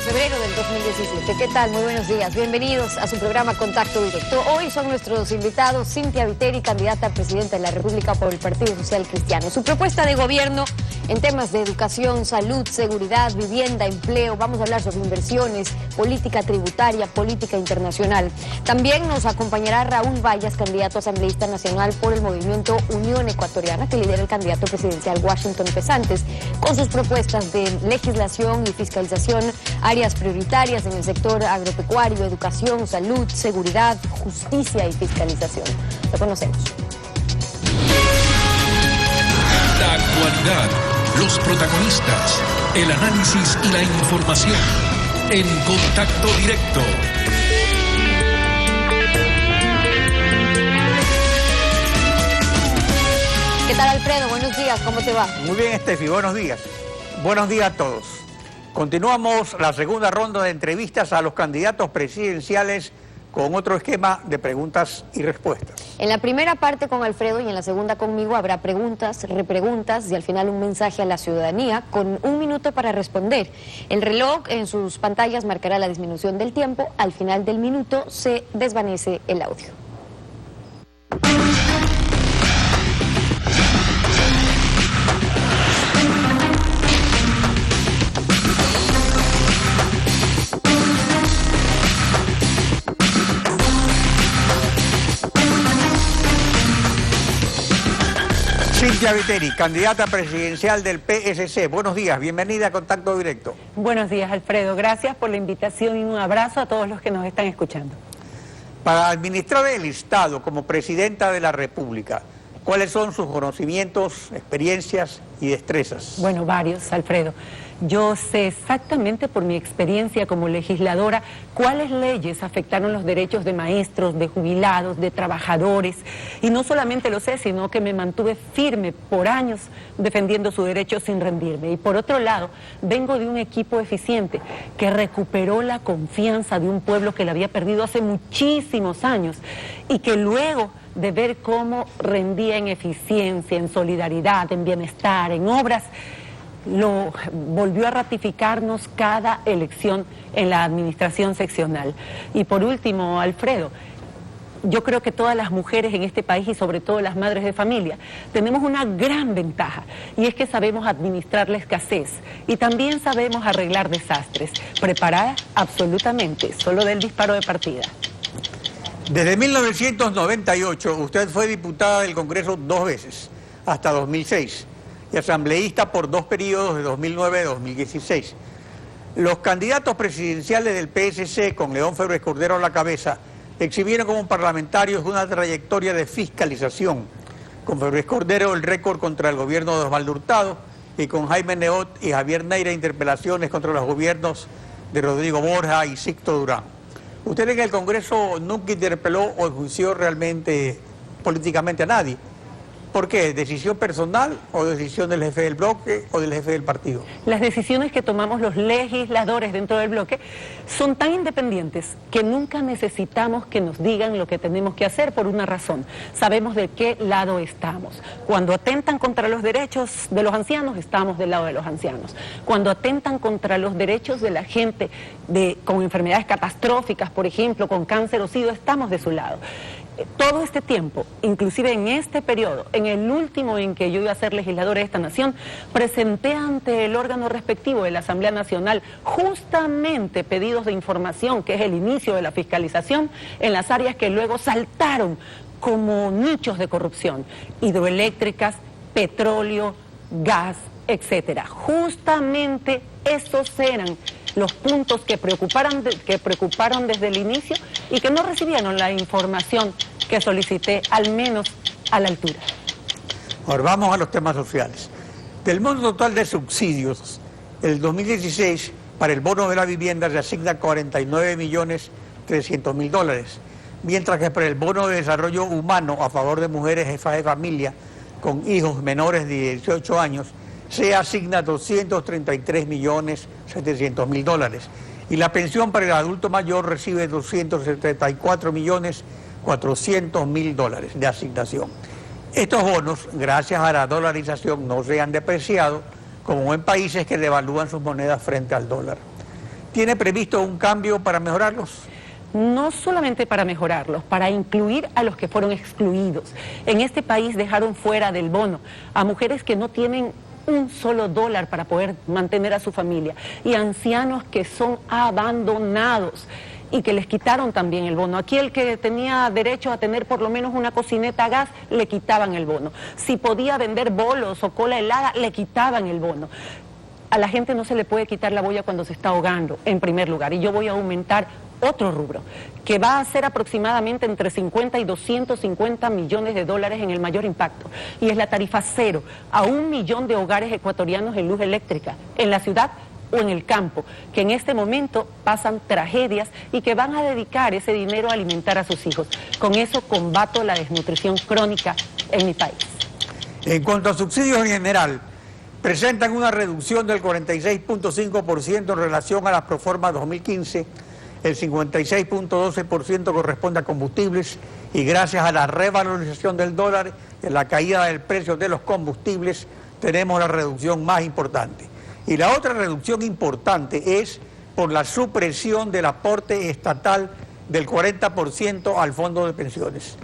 febrero del 2017. ¿Qué tal? Muy buenos días. Bienvenidos a su programa Contacto Directo. Hoy son nuestros invitados Cynthia Viteri, candidata a presidenta de la República por el Partido Social Cristiano. Su propuesta de gobierno en temas de educación, salud, seguridad, vivienda, empleo. Vamos a hablar sobre inversiones, política tributaria, política internacional. También nos acompañará Raúl Vallas, candidato asambleísta nacional por el movimiento Unión Ecuatoriana, que lidera el candidato presidencial Washington Pesantes, con sus propuestas de legislación y fiscalización, áreas prioritarias en el sector agropecuario, educación, salud, seguridad, justicia y fiscalización. Lo conocemos. La actualidad, los protagonistas, el análisis y la información en Contacto Directo. ¿Qué tal, Alfredo? Buenos días, ¿cómo te va? Muy bien, Estefi, buenos días. Buenos días a todos. Continuamos la segunda ronda de entrevistas a los candidatos presidenciales con otro esquema de preguntas y respuestas. En la primera parte con Alfredo y en la segunda conmigo habrá preguntas, repreguntas y al final un mensaje a la ciudadanía con 1 minuto para responder. El reloj en sus pantallas marcará la disminución del tiempo. Al final del minuto se desvanece el audio. Cynthia Viteri, candidata presidencial del PSC. Buenos días, bienvenida a Contacto Directo. Buenos días, Alfredo. Gracias por la invitación y un abrazo a todos los que nos están escuchando. Para administrar el Estado como presidenta de la República, ¿cuáles son sus conocimientos, experiencias y destrezas? Bueno, varios, Alfredo. Yo sé exactamente por mi experiencia como legisladora cuáles leyes afectaron los derechos de maestros, de jubilados, de trabajadores. Y no solamente lo sé, sino que me mantuve firme por años defendiendo su derecho sin rendirme. Y por otro lado, vengo de un equipo eficiente que recuperó la confianza de un pueblo que la había perdido hace muchísimos años y que luego de ver cómo rendía en eficiencia, en solidaridad, en bienestar, en obras, lo volvió a ratificarnos cada elección en la administración seccional. Y por último, Alfredo, yo creo que todas las mujeres en este país y sobre todo las madres de familia tenemos una gran ventaja y es que sabemos administrar la escasez y también sabemos arreglar desastres, preparadas absolutamente, solo del disparo de partida. Desde 1998 usted fue diputada del Congreso 2 veces, hasta 2006. Y asambleísta por 2 periodos de 2009 a 2016. Los candidatos presidenciales del PSC, con León Febres Cordero a la cabeza, exhibieron como parlamentarios una trayectoria de fiscalización. Con Febres Cordero el récord contra el gobierno de Osvaldo Hurtado y con Jaime Neot y Javier Neira interpelaciones contra los gobiernos de Rodrigo Borja y Sixto Durán. Usted en el Congreso nunca interpeló o enjuició realmente políticamente a nadie. ¿Por qué? ¿Decisión personal o decisión del jefe del bloque o del jefe del partido? Las decisiones que tomamos los legisladores dentro del bloque son tan independientes que nunca necesitamos que nos digan lo que tenemos que hacer por una razón. Sabemos de qué lado estamos. Cuando atentan contra los derechos de los ancianos, estamos del lado de los ancianos. Cuando atentan contra los derechos de la gente con enfermedades catastróficas, por ejemplo, con cáncer o SIDA, estamos de su lado. Todo este tiempo, inclusive en este periodo, en el último en que yo iba a ser legisladora de esta nación, presenté ante el órgano respectivo de la Asamblea Nacional justamente pedidos de información, que es el inicio de la fiscalización, en las áreas que luego saltaron como nichos de corrupción, hidroeléctricas, petróleo, gas, etcétera. Justamente esos eran los puntos que preocuparon desde el inicio y que no recibieron la información que solicité, al menos a la altura. Ahora vamos a los temas sociales. Del monto total de subsidios, el 2016 para el bono de la vivienda se asigna 49.300.000 dólares, mientras que para el bono de desarrollo humano a favor de mujeres jefas de familia con hijos menores de 18 años se asigna 233.700.000 dólares. Y la pensión para el adulto mayor recibe 274.400.000 dólares de asignación. Estos bonos, gracias a la dolarización, no se han depreciado, como en países que devalúan sus monedas frente al dólar. ¿Tiene previsto un cambio para mejorarlos? No solamente para mejorarlos, para incluir a los que fueron excluidos. En este país dejaron fuera del bono a mujeres que no tienen un solo dólar para poder mantener a su familia y ancianos que son abandonados y que les quitaron también el bono. Aquí el que tenía derecho a tener por lo menos una cocineta a gas, le quitaban el bono. Si podía vender bolos o cola helada, le quitaban el bono. A la gente no se le puede quitar la boya cuando se está ahogando, en primer lugar. Y yo voy a aumentar otro rubro, que va a ser aproximadamente entre 50 y 250 millones de dólares en el mayor impacto. Y es la tarifa cero a 1 millón de hogares ecuatorianos en luz eléctrica, en la ciudad o en el campo, que en este momento pasan tragedias y que van a dedicar ese dinero a alimentar a sus hijos. Con eso combato la desnutrición crónica en mi país. En cuanto a subsidios en general, presentan una reducción del 46.5% en relación a la proforma 2015, el 56.12% corresponde a combustibles y gracias a la revalorización del dólar y a la caída del precio de los combustibles tenemos la reducción más importante. Y la otra reducción importante es por la supresión del aporte estatal del 40% al fondo de pensiones.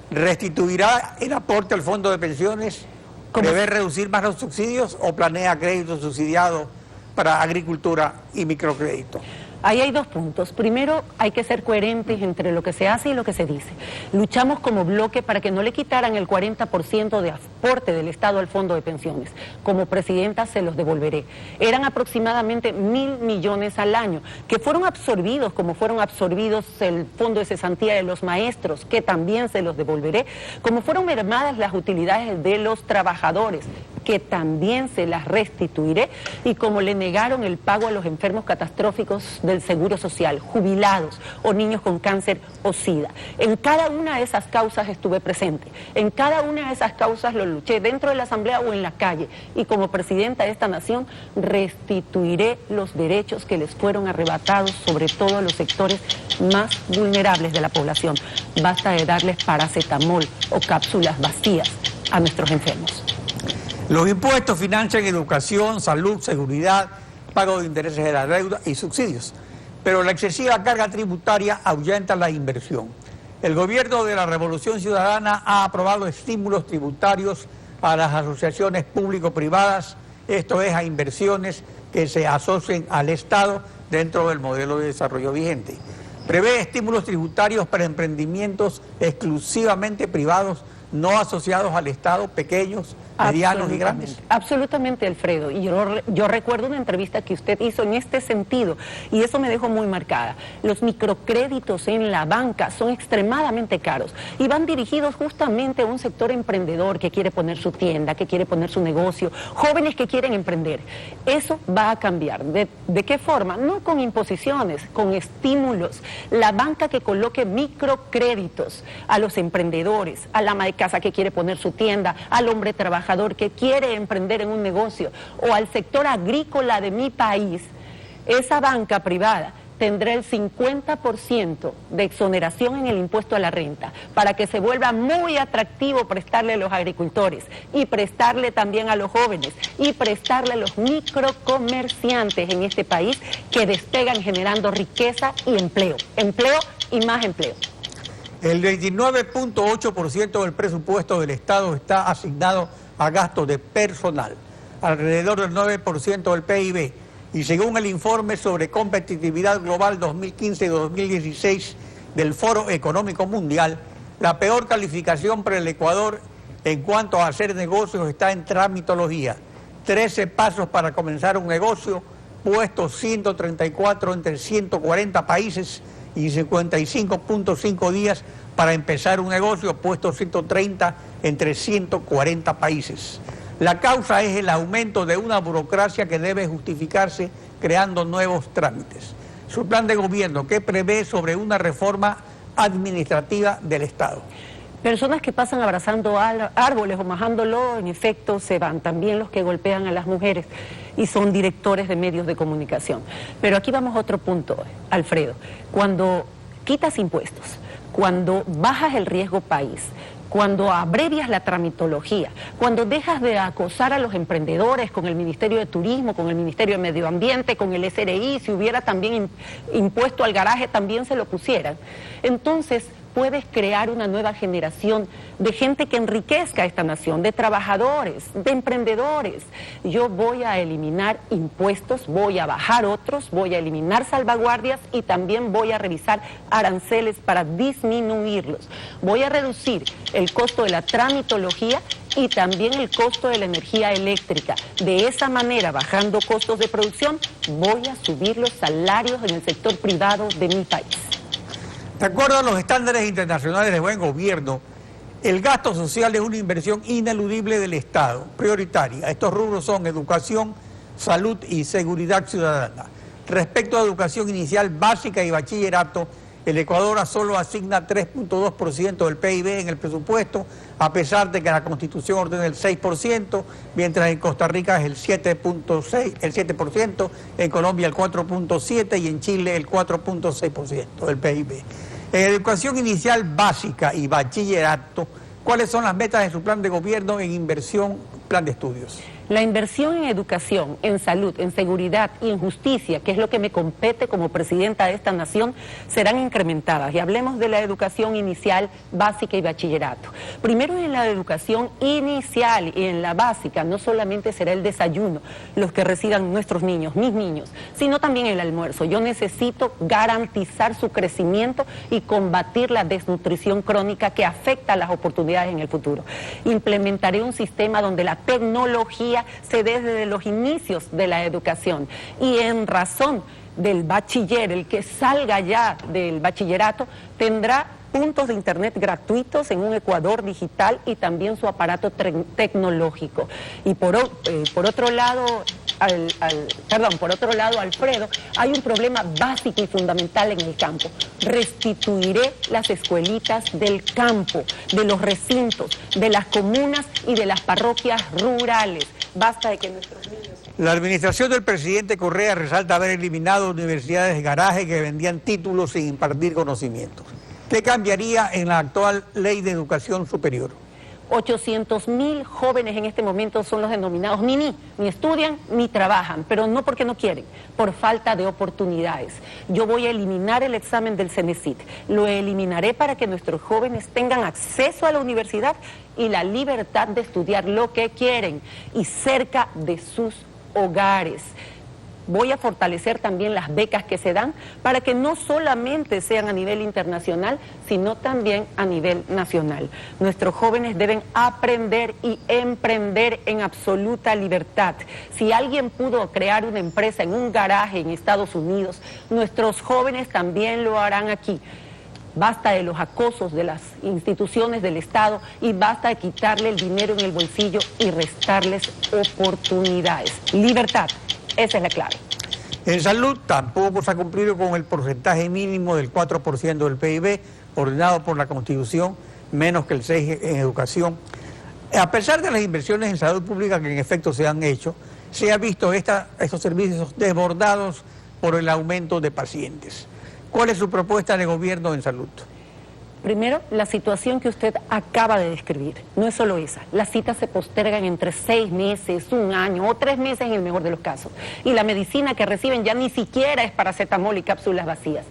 ¿Restituirá el aporte al fondo de pensiones? ¿Debe reducir más los subsidios o planea crédito subsidiado para agricultura y microcrédito? Ahí hay dos puntos. Primero, hay que ser coherentes entre lo que se hace y lo que se dice. Luchamos como bloque para que no le quitaran el 40% de aporte del Estado al fondo de pensiones. Como presidenta se los devolveré. Eran aproximadamente 1.000 millones al año, que fueron absorbidos, como fueron absorbidos el fondo de cesantía de los maestros, que también se los devolveré, como fueron mermadas las utilidades de los trabajadores, que también se las restituiré, y como le negaron el pago a los enfermos catastróficos del Seguro Social, jubilados o niños con cáncer o SIDA. En cada una de esas causas estuve presente, en cada una de esas causas lo luché, dentro de la Asamblea o en la calle, y como presidenta de esta nación restituiré los derechos que les fueron arrebatados, sobre todo a los sectores más vulnerables de la población. Basta de darles paracetamol o cápsulas vacías a nuestros enfermos. Los impuestos financian educación, salud, seguridad, pago de intereses de la deuda y subsidios. Pero la excesiva carga tributaria ahuyenta la inversión. El gobierno de la Revolución Ciudadana ha aprobado estímulos tributarios a las asociaciones público-privadas, esto es, a inversiones que se asocien al Estado dentro del modelo de desarrollo vigente. Prevé estímulos tributarios para emprendimientos exclusivamente privados, no asociados al Estado, pequeños, medianos y grandes. Absolutamente, Alfredo. Y yo recuerdo una entrevista que usted hizo en este sentido, y eso me dejó muy marcada. Los microcréditos en la banca son extremadamente caros y van dirigidos justamente a un sector emprendedor que quiere poner su tienda, que quiere poner su negocio, jóvenes que quieren emprender. Eso va a cambiar. ¿De qué forma? No con imposiciones, con estímulos. La banca que coloque microcréditos a los emprendedores, a la ama de casa que quiere poner su tienda, al hombre trabajador que quiere emprender en un negocio o al sector agrícola de mi país, esa banca privada tendrá el 50% de exoneración en el impuesto a la renta para que se vuelva muy atractivo prestarle a los agricultores y prestarle también a los jóvenes y prestarle a los microcomerciantes en este país que despegan generando riqueza y empleo y más empleo. El 29.8% del presupuesto del Estado está asignado a gastos de personal, alrededor del 9% del PIB, y según el informe sobre competitividad global 2015-2016 del Foro Económico Mundial, la peor calificación para el Ecuador en cuanto a hacer negocios está en tramitología. 13 pasos para comenzar un negocio, puestos 134 entre 140 países y 55.5 días para empezar un negocio, puestos 130 entre 140 países. La causa es el aumento de una burocracia que debe justificarse creando nuevos trámites. Su plan de gobierno, ¿qué prevé sobre una reforma administrativa del Estado? Personas que pasan abrazando árboles o majándolo, en efecto, se van. También los que golpean a las mujeres y son directores de medios de comunicación. Pero aquí vamos a otro punto, Alfredo. Cuando quitas impuestos, cuando bajas el riesgo país, cuando abrevias la tramitología, cuando dejas de acosar a los emprendedores con el Ministerio de Turismo, con el Ministerio de Medio Ambiente, con el SRI, si hubiera también impuesto al garaje también se lo pusieran. Entonces puedes crear una nueva generación de gente que enriquezca esta nación, de trabajadores, de emprendedores. Yo voy a eliminar impuestos, voy a bajar otros, voy a eliminar salvaguardias y también voy a revisar aranceles para disminuirlos. Voy a reducir el costo de la tramitología y también el costo de la energía eléctrica. De esa manera, bajando costos de producción, voy a subir los salarios en el sector privado de mi país. De acuerdo a los estándares internacionales de buen gobierno, el gasto social es una inversión ineludible del Estado, prioritaria. Estos rubros son educación, salud y seguridad ciudadana. Respecto a educación inicial, básica y bachillerato, el Ecuador solo asigna 3.2% del PIB en el presupuesto, a pesar de que la Constitución ordena el 6%, mientras en Costa Rica es el 7%, en Colombia el 4.7% y en Chile el 4.6% del PIB. En educación inicial básica y bachillerato, ¿cuáles son las metas de su plan de gobierno en inversión, plan de estudios? La inversión en educación, en salud, en seguridad y en justicia, que es lo que me compete como presidenta de esta nación, serán incrementadas. Y hablemos de la educación inicial, básica y bachillerato. Primero, en la educación inicial y en la básica, no solamente será el desayuno los que reciban nuestros niños, mis niños, sino también el almuerzo. Yo necesito garantizar su crecimiento y combatir la desnutrición crónica que afecta a las oportunidades en el futuro. Implementaré un sistema donde la tecnología se dé desde los inicios de la educación y en razón del bachiller, el que salga ya del bachillerato tendrá puntos de internet gratuitos en un Ecuador digital y también su aparato tecnológico. Y por otro lado, Alfredo, hay un problema básico y fundamental en el campo. Restituiré las escuelitas del campo, de los recintos, de las comunas y de las parroquias rurales. Basta de que nuestros niños... La administración del presidente Correa resalta haber eliminado universidades de garaje que vendían títulos sin impartir conocimientos. ¿Qué cambiaría en la actual ley de educación superior? 800.000 jóvenes en este momento son los denominados ni estudian ni trabajan, pero no porque no quieren, por falta de oportunidades. Yo voy a eliminar el examen del CENESID, lo eliminaré para que nuestros jóvenes tengan acceso a la universidad y la libertad de estudiar lo que quieren y cerca de sus hogares. Voy a fortalecer también las becas que se dan para que no solamente sean a nivel internacional, sino también a nivel nacional. Nuestros jóvenes deben aprender y emprender en absoluta libertad. Si alguien pudo crear una empresa en un garaje en Estados Unidos, nuestros jóvenes también lo harán aquí. Basta de los acosos de las instituciones del Estado y basta de quitarle el dinero en el bolsillo y restarles oportunidades. Libertad. Esa es la clave. En salud tampoco se ha cumplido con el porcentaje mínimo del 4% del PIB ordenado por la Constitución, menos que el 6% en educación. A pesar de las inversiones en salud pública que en efecto se han hecho, se ha visto estos servicios desbordados por el aumento de pacientes. ¿Cuál es su propuesta de gobierno en salud? Primero, la situación que usted acaba de describir, no es solo esa. Las citas se postergan entre 6 meses, 1 año o 3 meses en el mejor de los casos. Y la medicina que reciben ya ni siquiera es paracetamol y cápsulas vacías.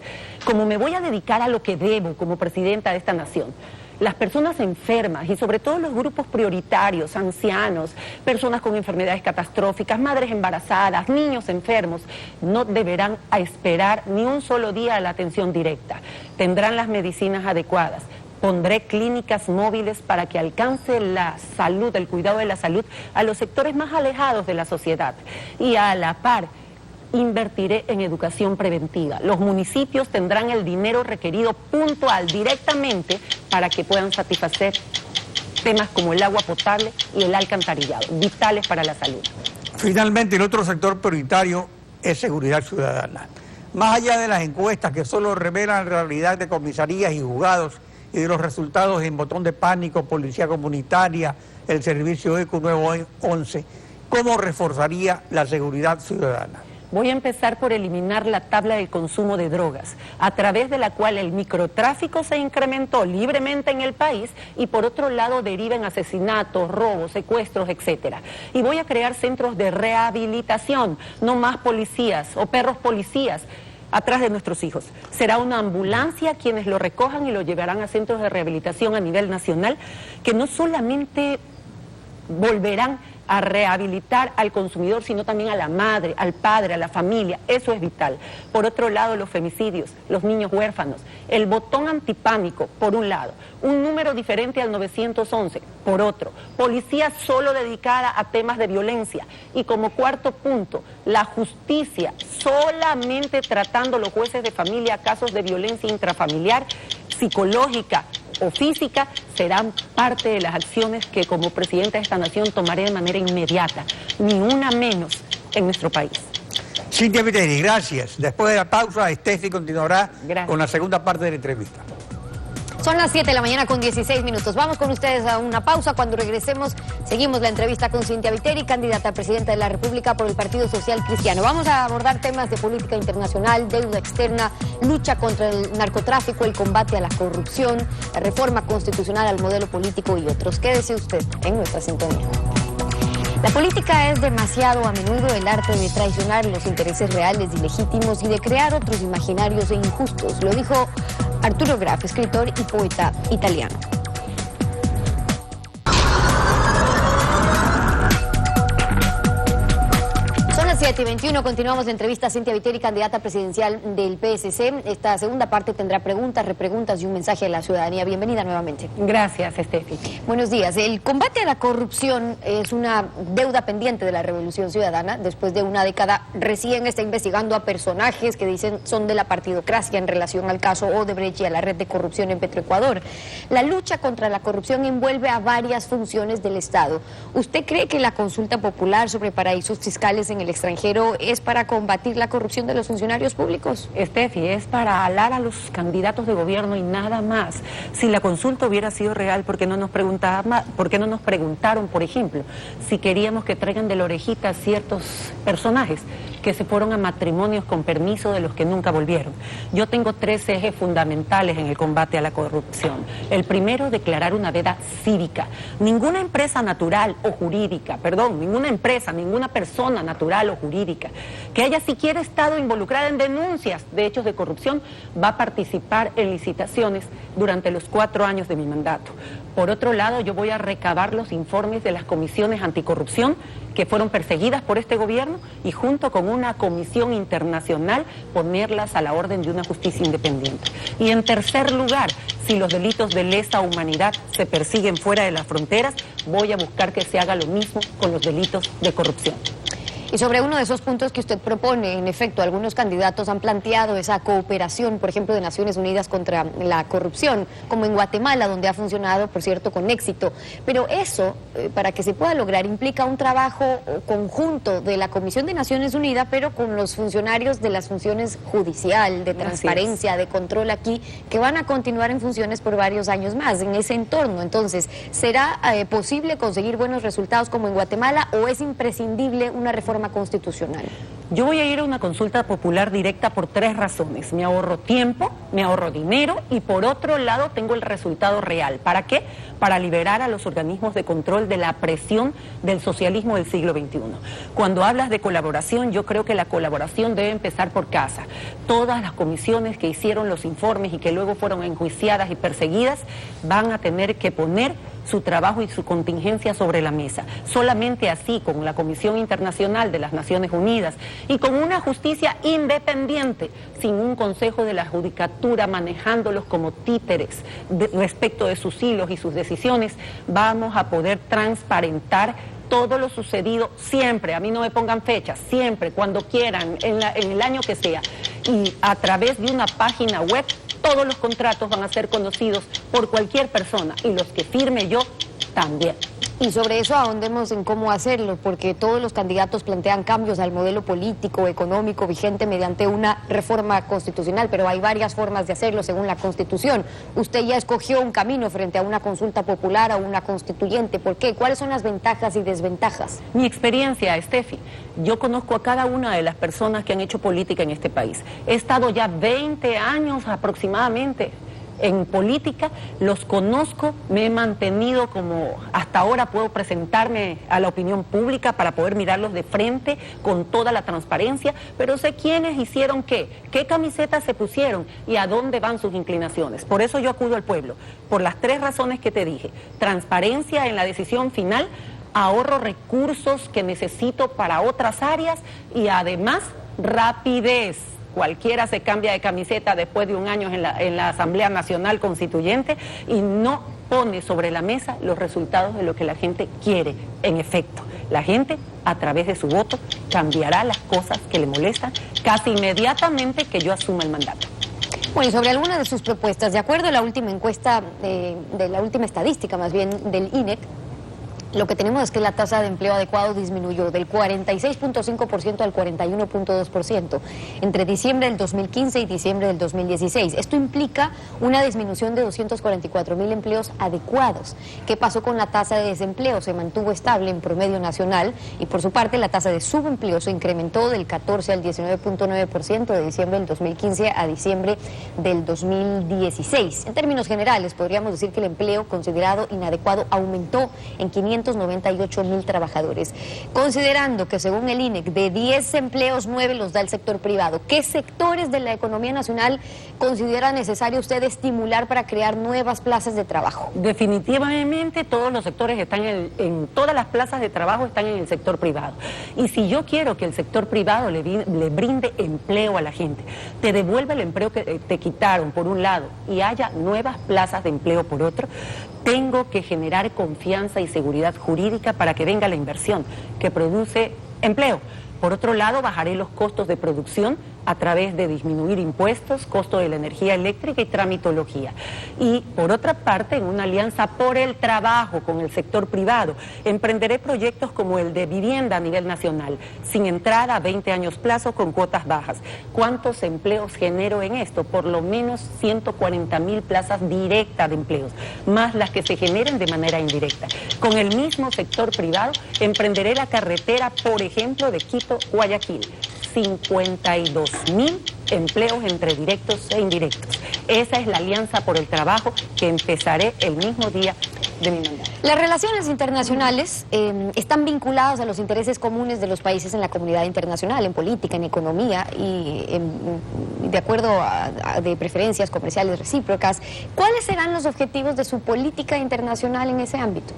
Como me voy a dedicar a lo que debo como presidenta de esta nación, las personas enfermas y sobre todo los grupos prioritarios, ancianos, personas con enfermedades catastróficas, madres embarazadas, niños enfermos, no deberán esperar ni un solo día a la atención directa. Tendrán las medicinas adecuadas. Pondré clínicas móviles para que alcance la salud, el cuidado de la salud a los sectores más alejados de la sociedad. Y a la par, invertiré en educación preventiva. Los municipios tendrán el dinero requerido puntual, directamente, para que puedan satisfacer temas como el agua potable y el alcantarillado, vitales para la salud. Finalmente, el otro sector prioritario es seguridad ciudadana. Más allá de las encuestas que solo revelan la realidad de comisarías y juzgados y de los resultados en botón de pánico, policía comunitaria, el servicio ECO 911, ¿cómo reforzaría la seguridad ciudadana? Voy a empezar por eliminar la tabla del consumo de drogas, a través de la cual el microtráfico se incrementó libremente en el país y por otro lado derivan asesinatos, robos, secuestros, etcétera. Y voy a crear centros de rehabilitación, no más policías o perros policías atrás de nuestros hijos. Será una ambulancia quienes lo recojan y lo llevarán a centros de rehabilitación a nivel nacional, que no solamente volverán a rehabilitar al consumidor, sino también a la madre, al padre, a la familia. Eso es vital. Por otro lado, los femicidios, los niños huérfanos, el botón antipánico, por un lado, un número diferente al 911, por otro, policía solo dedicada a temas de violencia, y como cuarto punto, la justicia solamente tratando los jueces de familia casos de violencia intrafamiliar, psicológica o física, serán parte de las acciones que como presidenta de esta nación tomaré de manera inmediata, ni una menos en nuestro país. Cynthia Viteri, gracias. Después de la pausa, Steffi continuará con la segunda parte de la entrevista. Son las 7 de la mañana con 16 minutos. Vamos con ustedes a una pausa. Cuando regresemos, seguimos la entrevista con Cynthia Viteri, candidata a presidenta de la República por el Partido Social Cristiano. Vamos a abordar temas de política internacional, deuda externa, lucha contra el narcotráfico, el combate a la corrupción, la reforma constitucional al modelo político y otros. Quédese usted en nuestra sintonía. La política es demasiado a menudo el arte de traicionar los intereses reales y legítimos y de crear otros imaginarios e injustos. Lo dijo Arturo Graf, escritor y poeta italiano. Son las 7:21, continuamos la entrevista a Cynthia Viteri, candidata presidencial del PSC. Esta segunda parte tendrá preguntas, repreguntas y un mensaje a la ciudadanía. Bienvenida nuevamente. Gracias, Steffi. Buenos días. El combate a la corrupción es una deuda pendiente de la Revolución Ciudadana. Después de una década recién está investigando a personajes que dicen son de la partidocracia en relación al caso Odebrecht y a la red de corrupción en Petroecuador. La lucha contra la corrupción envuelve a varias funciones del Estado. ¿Usted cree que la consulta popular sobre paraísos fiscales en el extranjero es para combatir la corrupción de los funcionarios públicos? Steffi, es para alar a los candidatos de gobierno y nada más. Si la consulta hubiera sido real, ¿por qué no nos preguntaron, por ejemplo, si queríamos que traigan de la orejita a ciertos personajes que se fueron a matrimonios con permiso de los que nunca volvieron? Yo tengo 3 ejes fundamentales en el combate a la corrupción. El primero, declarar una veda cívica. Ninguna empresa natural o jurídica, ninguna persona natural o jurídica que haya siquiera estado involucrada en denuncias de hechos de corrupción va a participar en licitaciones durante los 4 años de mi mandato. Por otro lado, yo voy a recabar los informes de las comisiones anticorrupción que fueron perseguidas por este gobierno y junto con una comisión internacional ponerlas a la orden de una justicia independiente. Y en tercer lugar, si los delitos de lesa humanidad se persiguen fuera de las fronteras, voy a buscar que se haga lo mismo con los delitos de corrupción. Y sobre uno de esos puntos que usted propone, en efecto, algunos candidatos han planteado esa cooperación, por ejemplo, de Naciones Unidas contra la corrupción, como en Guatemala, donde ha funcionado, por cierto, con éxito. Pero eso, para que se pueda lograr, implica un trabajo conjunto de la Comisión de Naciones Unidas, pero con los funcionarios de las funciones judicial, de transparencia, de control aquí, que van a continuar en funciones por varios años más en ese entorno. Entonces, ¿será posible conseguir buenos resultados como en Guatemala o es imprescindible una reforma constitucional? Yo voy a ir a una consulta popular directa por 3 razones. Me ahorro tiempo, me ahorro dinero y por otro lado tengo el resultado real. ¿Para qué? Para liberar a los organismos de control de la presión del socialismo del siglo XXI. Cuando hablas de colaboración, yo creo que la colaboración debe empezar por casa. Todas las comisiones que hicieron los informes y que luego fueron enjuiciadas y perseguidas van a tener que poner su trabajo y su contingencia sobre la mesa. Solamente así, con la Comisión Internacional de las Naciones Unidas y con una justicia independiente, sin un Consejo de la Judicatura manejándolos como títeres respecto de sus hilos y sus decisiones, vamos a poder transparentar todo lo sucedido siempre. A mí no me pongan fechas, siempre, cuando quieran, en el año que sea. Y a través de una página web, todos los contratos van a ser conocidos por cualquier persona y los que firme yo también. Y sobre eso ahondemos en cómo hacerlo, porque todos los candidatos plantean cambios al modelo político, económico vigente mediante una reforma constitucional, pero hay varias formas de hacerlo según la Constitución. Usted ya escogió un camino frente a una consulta popular o una constituyente. ¿Por qué? ¿Cuáles son las ventajas y desventajas? Mi experiencia, Steffi, yo conozco a cada una de las personas que han hecho política en este país. He estado ya 20 años aproximadamente en política, los conozco, me he mantenido como hasta ahora puedo presentarme a la opinión pública para poder mirarlos de frente con toda la transparencia, pero sé quiénes hicieron qué camisetas se pusieron y a dónde van sus inclinaciones. Por eso yo acudo al pueblo, por las 3 razones que te dije: transparencia en la decisión final, ahorro recursos que necesito para otras áreas y además rapidez. Cualquiera se cambia de camiseta después de un año en la Asamblea Nacional Constituyente y no pone sobre la mesa los resultados de lo que la gente quiere. En efecto, la gente, a través de su voto, cambiará las cosas que le molestan casi inmediatamente que yo asuma el mandato. Bueno, y sobre algunas de sus propuestas, de acuerdo a la última encuesta, de la última estadística más bien del INEC, lo que tenemos es que la tasa de empleo adecuado disminuyó del 46.5% al 41.2% entre diciembre del 2015 y diciembre del 2016. Esto implica una disminución de 244.000 empleos adecuados. ¿Qué pasó con la tasa de desempleo? Se mantuvo estable en promedio nacional y por su parte la tasa de subempleo se incrementó del 14 al 19.9% de diciembre del 2015 a diciembre del 2016. En términos generales, podríamos decir que el empleo considerado inadecuado aumentó en 598.000 trabajadores. Considerando que según el INEC de 10 empleos 9 los da el sector privado, ¿qué sectores de la economía nacional considera necesario usted estimular para crear nuevas plazas de trabajo? Definitivamente todos los sectores están en todas las plazas de trabajo están en el sector privado. Y si yo quiero que el sector privado le brinde empleo a la gente, te devuelva el empleo que te quitaron por un lado y haya nuevas plazas de empleo por otro, tengo que generar confianza y seguridad jurídica para que venga la inversión que produce empleo. Por otro lado, bajaré los costos de producción a través de disminuir impuestos, costo de la energía eléctrica y tramitología. Y por otra parte, en una alianza por el trabajo con el sector privado, emprenderé proyectos como el de vivienda a nivel nacional, sin entrada a 20 años plazo con cuotas bajas. ¿Cuántos empleos genero en esto? Por lo menos 140.000 plazas directas de empleos, más las que se generen de manera indirecta. Con el mismo sector privado, emprenderé la carretera, por ejemplo, de Quito-Guayaquil. 52.000 empleos entre directos e indirectos. Esa es la alianza por el trabajo que empezaré el mismo día de mi mandato. Las relaciones internacionales están vinculadas a los intereses comunes de los países en la comunidad internacional, en política, en economía y de acuerdo a de preferencias comerciales recíprocas. ¿Cuáles serán los objetivos de su política internacional en ese ámbito?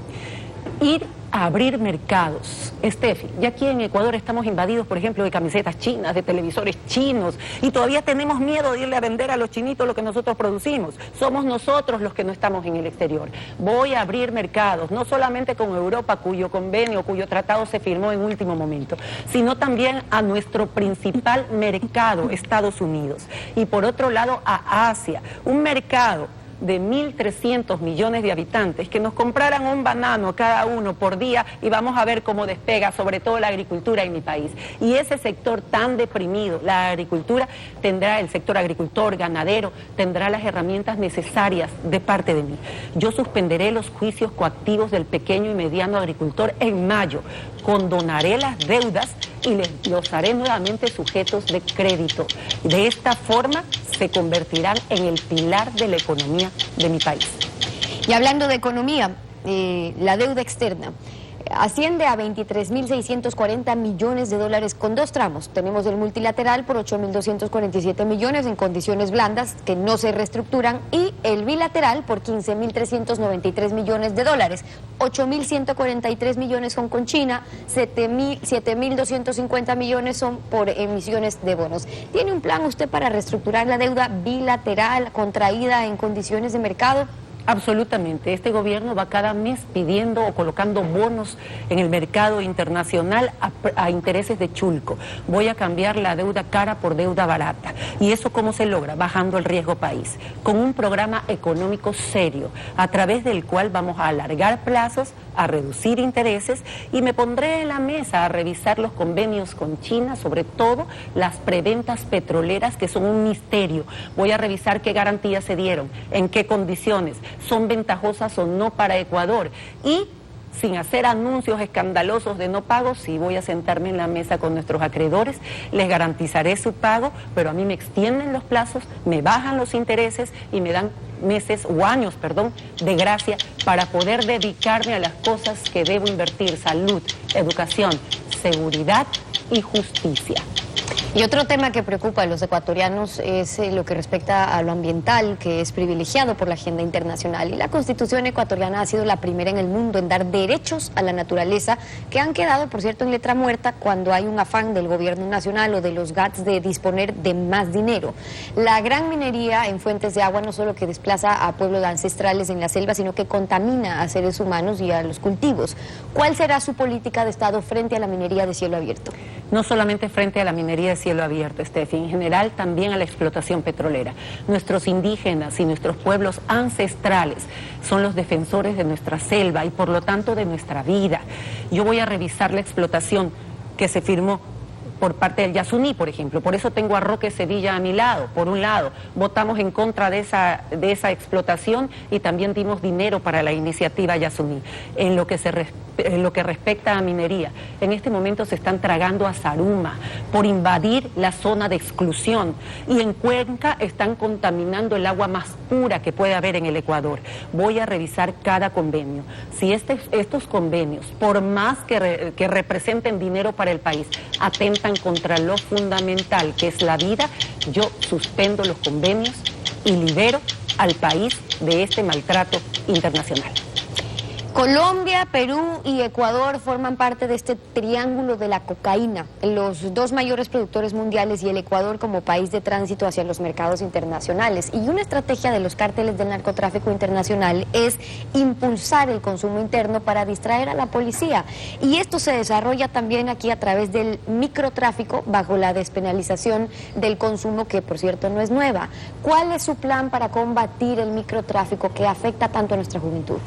Ir a abrir mercados. Steffi, ya aquí en Ecuador estamos invadidos, por ejemplo, de camisetas chinas, de televisores chinos, y todavía tenemos miedo de irle a vender a los chinitos lo que nosotros producimos. Somos nosotros los que no estamos en el exterior. Voy a abrir mercados, no solamente con Europa, cuyo convenio, cuyo tratado se firmó en último momento, sino también a nuestro principal mercado, Estados Unidos. Y por otro lado, a Asia, un mercado de 1.300 millones de habitantes, que nos compraran un banano cada uno por día y vamos a ver cómo despega, sobre todo la agricultura en mi país. Y ese sector tan deprimido, la agricultura, tendrá el sector agricultor, ganadero, tendrá las herramientas necesarias de parte de mí. Yo suspenderé los juicios coactivos del pequeño y mediano agricultor en mayo, condonaré las deudas y los haré nuevamente sujetos de crédito. De esta forma se convertirán en el pilar de la economía de mi país. Y hablando de economía, la deuda externa asciende a 23.640 millones de dólares con 2 tramos. Tenemos el multilateral por 8.247 millones en condiciones blandas que no se reestructuran y el bilateral por 15.393 millones de dólares. 8.143 millones son con China, 7.250 millones son por emisiones de bonos. ¿Tiene un plan usted para reestructurar la deuda bilateral contraída en condiciones de mercado? Absolutamente. Este gobierno va cada mes pidiendo o colocando bonos en el mercado internacional a intereses de chulco. Voy a cambiar la deuda cara por deuda barata. ¿Y eso cómo se logra? Bajando el riesgo país, con un programa económico serio, a través del cual vamos a alargar plazos, a reducir intereses, y me pondré en la mesa a revisar los convenios con China, sobre todo las preventas petroleras, que son un misterio. Voy a revisar qué garantías se dieron, en qué condiciones, son ventajosas o no para Ecuador, y sin hacer anuncios escandalosos de no pago, sí voy a sentarme en la mesa con nuestros acreedores, les garantizaré su pago, pero a mí me extienden los plazos, me bajan los intereses y me dan meses o años, perdón, de gracia para poder dedicarme a las cosas que debo invertir: salud, educación, seguridad y justicia. Y otro tema que preocupa a los ecuatorianos es lo que respecta a lo ambiental, que es privilegiado por la agenda internacional. Y la Constitución ecuatoriana ha sido la primera en el mundo en dar derechos a la naturaleza, que han quedado, por cierto, en letra muerta cuando hay un afán del gobierno nacional o de los GATS de disponer de más dinero. La gran minería en fuentes de agua no solo que desplaza a pueblos ancestrales en la selva, sino que contamina a seres humanos y a los cultivos. ¿Cuál será su política de Estado frente a la minería de cielo abierto? No solamente frente a la minería de cielo abierto, Steffi, en general también a la explotación petrolera. Nuestros indígenas y nuestros pueblos ancestrales son los defensores de nuestra selva y por lo tanto de nuestra vida. Yo voy a revisar la explotación que se firmó por parte del Yasuní, por ejemplo. Por eso tengo a Roque Sevilla a mi lado. Por un lado, votamos en contra de esa explotación y también dimos dinero para la iniciativa Yasuní. En lo que respecta a minería, en este momento se están tragando a Zaruma por invadir la zona de exclusión, y en Cuenca están contaminando el agua más pura que puede haber en el Ecuador. Voy a revisar cada convenio. Si estos convenios, por más que representen dinero para el país, atentan contra lo fundamental, que es la vida, yo suspendo los convenios y libero al país de este maltrato internacional. Colombia, Perú y Ecuador forman parte de este triángulo de la cocaína, los dos mayores productores mundiales, y el Ecuador como país de tránsito hacia los mercados internacionales. Y una estrategia de los cárteles del narcotráfico internacional es impulsar el consumo interno para distraer a la policía. Y esto se desarrolla también aquí a través del microtráfico, bajo la despenalización del consumo, que por cierto no es nueva. ¿Cuál es su plan para combatir el microtráfico que afecta tanto a nuestra juventud?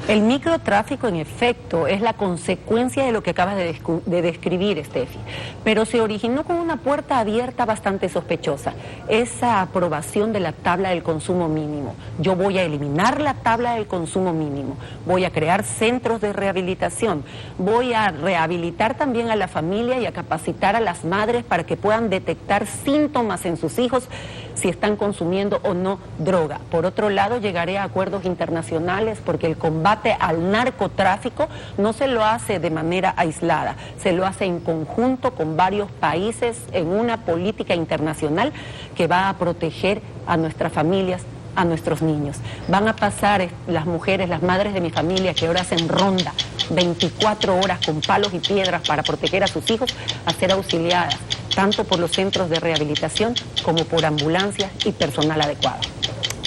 El microtráfico, en efecto, es la consecuencia de lo que acabas de describir, Steffi, pero se originó con una puerta abierta bastante sospechosa: esa aprobación de la tabla del consumo mínimo. Yo voy a eliminar la tabla del consumo mínimo, voy a crear centros de rehabilitación, voy a rehabilitar también a la familia y a capacitar a las madres para que puedan detectar síntomas en sus hijos si están consumiendo o no droga. Por otro lado, llegaré a acuerdos internacionales, porque el combate al narcotráfico no se lo hace de manera aislada, se lo hace en conjunto con varios países en una política internacional que va a proteger a nuestras familias, a nuestros niños. Van a pasar las mujeres, las madres de mi familia, que ahora hacen ronda 24 horas con palos y piedras para proteger a sus hijos, a ser auxiliadas tanto por los centros de rehabilitación como por ambulancias y personal adecuado.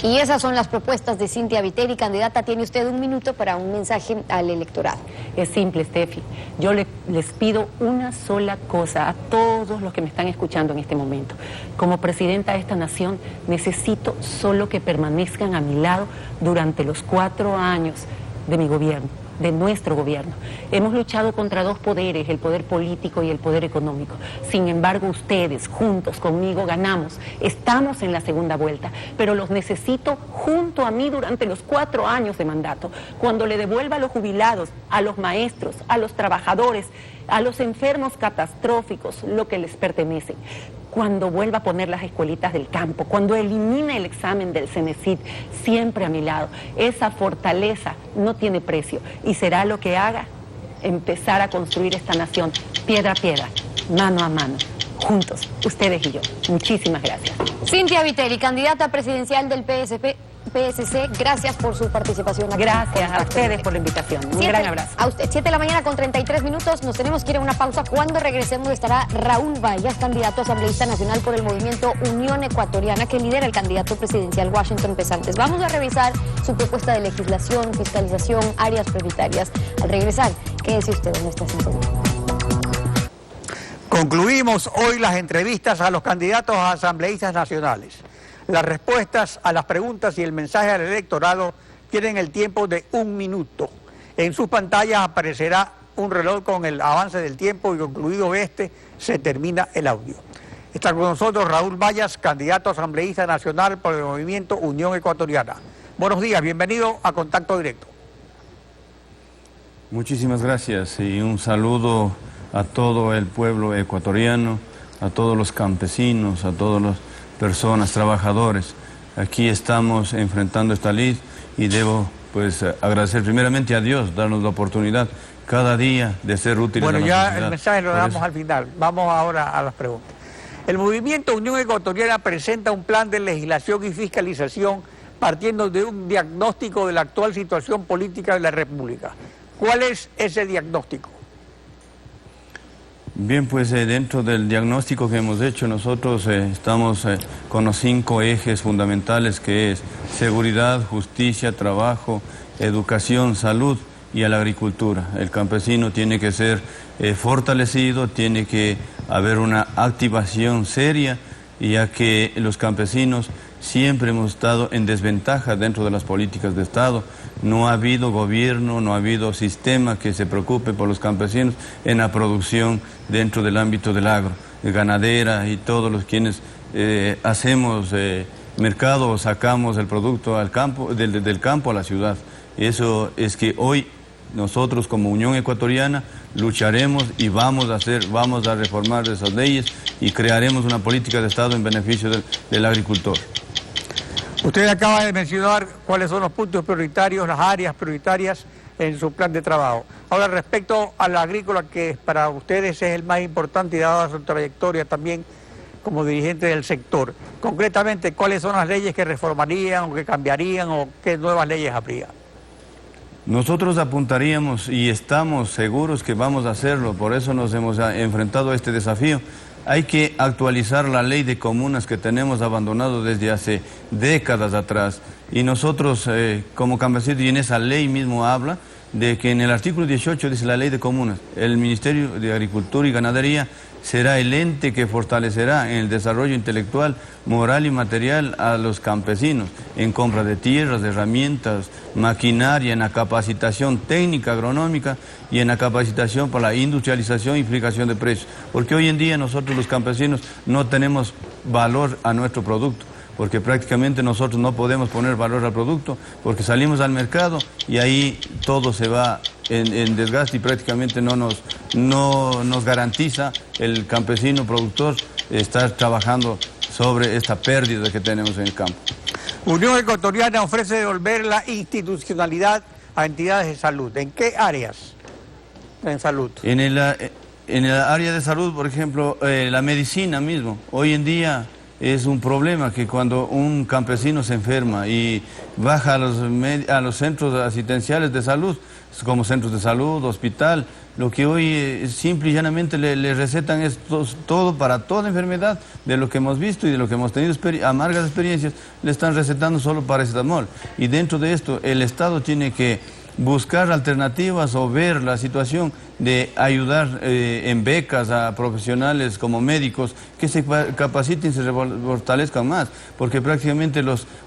Y esas son las propuestas de Cynthia Viteri. Candidata, tiene usted un minuto para un mensaje al electorado. Es simple, Steffi. Yo les pido una sola cosa a todos los que me están escuchando en este momento. Como presidenta de esta nación, necesito solo que permanezcan a mi lado durante los 4 años de mi gobierno, de nuestro gobierno. Hemos luchado contra dos poderes, el poder político y el poder económico. Sin embargo, ustedes, juntos conmigo, ganamos. Estamos en la segunda vuelta, pero los necesito junto a mí durante los 4 años de mandato, cuando le devuelva a los jubilados, a los maestros, a los trabajadores, a los enfermos catastróficos lo que les pertenece, cuando vuelva a poner las escuelitas del campo, cuando elimine el examen del CENESID, siempre a mi lado. Esa fortaleza no tiene precio y será lo que haga empezar a construir esta nación piedra a piedra, mano a mano, juntos, ustedes y yo. Muchísimas gracias. Cynthia Viteri, candidata presidencial del PSP, PSC. Gracias por su participación aquí. Gracias a ustedes por la invitación. Un gran abrazo. A usted, 7 de la mañana con 33 minutos. Nos tenemos que ir a una pausa. Cuando regresemos estará Raúl Vallas, candidato asambleísta nacional por el movimiento Unión Ecuatoriana, que lidera el candidato presidencial Washington Pesantes. Vamos a revisar su propuesta de legislación, fiscalización, áreas prioritarias. Al regresar, quédese usted en nuestra sintonía. Concluimos hoy las entrevistas a los candidatos a asambleístas nacionales. Las respuestas a las preguntas y el mensaje al electorado tienen el tiempo de 1 minuto. En sus pantallas aparecerá un reloj con el avance del tiempo y concluido este, se termina el audio. Está con nosotros Raúl Vallas, candidato asambleísta nacional por el movimiento Unión Ecuatoriana. Buenos días, bienvenido a Contacto Directo. Muchísimas gracias y un saludo a todo el pueblo ecuatoriano, a todos los campesinos, a todas las personas, trabajadores. Aquí estamos enfrentando esta ley y debo agradecer primeramente a Dios, darnos la oportunidad cada día de ser útiles a la sociedad. Bueno, ya el mensaje lo damos al final. Vamos ahora a las preguntas. El movimiento Unión Ecuatoriana presenta un plan de legislación y fiscalización partiendo de un diagnóstico de la actual situación política de la República. ¿Cuál es ese diagnóstico? Bien, pues dentro del diagnóstico que hemos hecho nosotros estamos con los 5 ejes fundamentales, que es seguridad, justicia, trabajo, educación, salud y a la agricultura. El campesino tiene que ser fortalecido, tiene que haber una activación seria, ya que los campesinos siempre hemos estado en desventaja dentro de las políticas de Estado. No ha habido gobierno, no ha habido sistema que se preocupe por los campesinos en la producción dentro del ámbito del agro, de ganadera y todos los quienes hacemos mercado o sacamos el producto al campo, del campo a la ciudad. Eso es que hoy nosotros como Unión Ecuatoriana lucharemos y vamos a reformar esas leyes y crearemos una política de Estado en beneficio del agricultor. Usted acaba de mencionar cuáles son los puntos prioritarios, las áreas prioritarias en su plan de trabajo. Ahora, respecto a la agrícola, que para ustedes es el más importante y dada su trayectoria también como dirigente del sector, concretamente, ¿cuáles son las leyes que reformarían o que cambiarían o qué nuevas leyes habría? Nosotros apuntaríamos y estamos seguros que vamos a hacerlo, por eso nos hemos enfrentado a este desafío. Hay que actualizar la ley de comunas que tenemos abandonado desde hace décadas atrás. Y nosotros, como campesinos, y en esa ley mismo habla de que en el artículo 18 dice la ley de comunas, el Ministerio de Agricultura y Ganadería será el ente que fortalecerá en el desarrollo intelectual, moral y material a los campesinos, en compra de tierras, de herramientas, maquinaria, en la capacitación técnica agronómica y en la capacitación para la industrialización y fijación de precios. Porque hoy en día nosotros los campesinos no tenemos valor a nuestro producto, porque prácticamente nosotros no podemos poner valor al producto, porque salimos al mercado y ahí todo se va en desgaste y prácticamente no nos garantiza el campesino productor estar trabajando sobre esta pérdida que tenemos en el campo. Unión Ecuatoriana ofrece devolver la institucionalidad a entidades de salud. ¿En qué áreas en salud? En el área de salud, por ejemplo, la medicina mismo. Hoy en día es un problema que cuando un campesino se enferma y baja a los centros asistenciales de salud, como centros de salud, hospital, lo que hoy simple y llanamente le recetan es todo para toda enfermedad, de lo que hemos visto y de lo que hemos tenido amargas experiencias, le están recetando solo paracetamol. Y dentro de esto el Estado tiene que buscar alternativas o ver la situación de ayudar en becas a profesionales como médicos que se capaciten y se fortalezcan más, porque prácticamente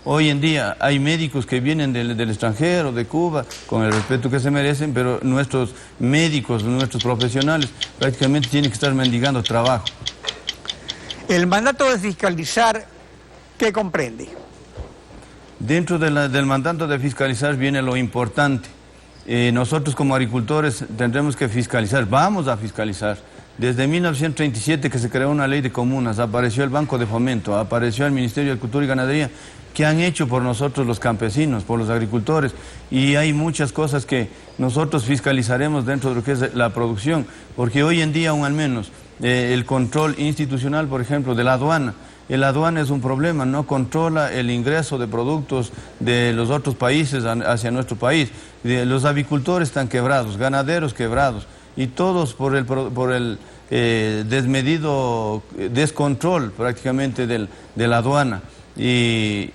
hoy en día hay médicos que vienen del extranjero, de Cuba, con el respeto que se merecen, pero nuestros médicos, nuestros profesionales prácticamente tienen que estar mendigando trabajo. El mandato de fiscalizar, ¿qué comprende? Dentro del mandato de fiscalizar viene lo importante. Nosotros como agricultores tendremos que fiscalizar, vamos a fiscalizar. Desde 1937 que se creó una ley de comunas, apareció el Banco de Fomento, apareció el Ministerio de Agricultura y Ganadería, que han hecho por nosotros los campesinos, por los agricultores, y hay muchas cosas que nosotros fiscalizaremos dentro de lo que es la producción, porque hoy en día aún al menos el control institucional, por ejemplo, de la aduana, La aduana es un problema, no controla el ingreso de productos de los otros países hacia nuestro país. Los avicultores están quebrados, ganaderos quebrados, y todos por el desmedido descontrol prácticamente de la aduana. Y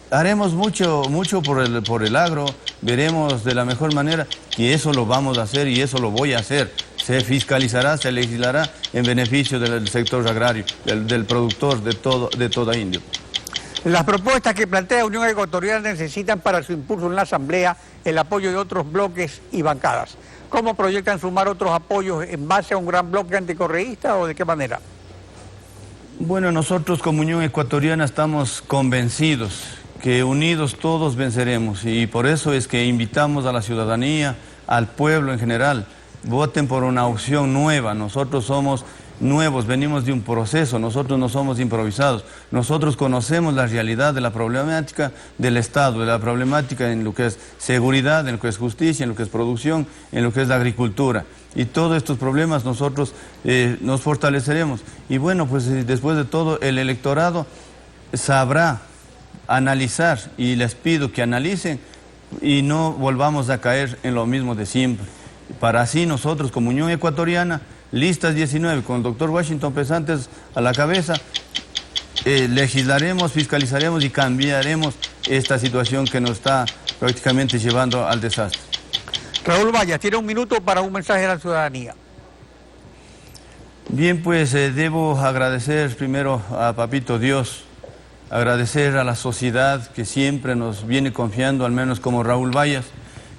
haremos mucho por el agro, veremos de la mejor manera, y eso lo vamos a hacer y eso lo voy a hacer. Se fiscalizará, se legislará en beneficio del sector agrario, del productor de toda India. Las propuestas que plantea Unión Ecuatoriana necesitan para su impulso en la Asamblea el apoyo de otros bloques y bancadas. ¿Cómo proyectan sumar otros apoyos en base a un gran bloque anticorreísta o de qué manera? Bueno, nosotros como Unión Ecuatoriana estamos convencidos que unidos todos venceremos, y por eso es que invitamos a la ciudadanía, al pueblo en general, voten por una opción nueva. Nosotros somos nuevos, venimos de un proceso, nosotros no somos improvisados, nosotros conocemos la realidad de la problemática del Estado, de la problemática en lo que es seguridad, en lo que es justicia, en lo que es producción, en lo que es la agricultura. Y todos estos problemas nosotros nos fortaleceremos. Y bueno, pues después de todo el electorado sabrá analizar, y les pido que analicen y no volvamos a caer en lo mismo de siempre. Para así nosotros como Unión Ecuatoriana, listas 19, con el doctor Washington Pesantes a la cabeza, legislaremos, fiscalizaremos y cambiaremos esta situación que nos está prácticamente llevando al desastre. Raúl Vallas, tiene un minuto para un mensaje a la ciudadanía. Bien, pues debo agradecer primero a Papito Dios, agradecer a la sociedad que siempre nos viene confiando, al menos como Raúl Vallas,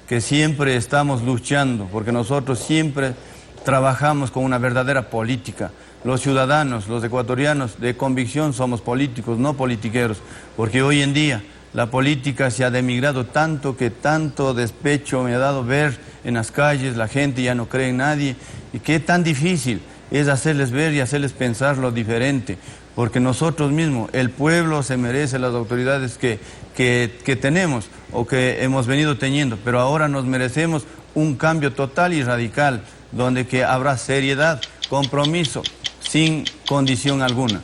que siempre estamos luchando, porque nosotros siempre trabajamos con una verdadera política. Los ciudadanos, los ecuatorianos de convicción somos políticos, no politiqueros, porque hoy en día la política se ha demigrado tanto que tanto despecho me ha dado ver en las calles, la gente ya no cree en nadie, y qué tan difícil es hacerles ver y hacerles pensar lo diferente, porque nosotros mismos, el pueblo se merece las autoridades que tenemos o que hemos venido teniendo, pero ahora nos merecemos un cambio total y radical, donde que habrá seriedad, compromiso, sin condición alguna.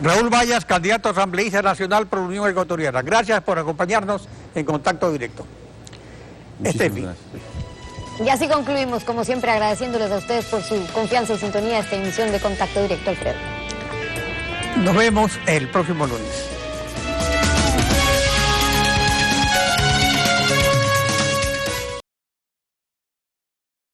Raúl Vallas, candidato asambleísta nacional por Unión Ecuatoriana. Gracias por acompañarnos en Contacto Directo. Muchísimas gracias. Y así concluimos, como siempre, agradeciéndoles a ustedes por su confianza y sintonía a esta emisión de Contacto Directo, Alfredo. Nos vemos el próximo lunes.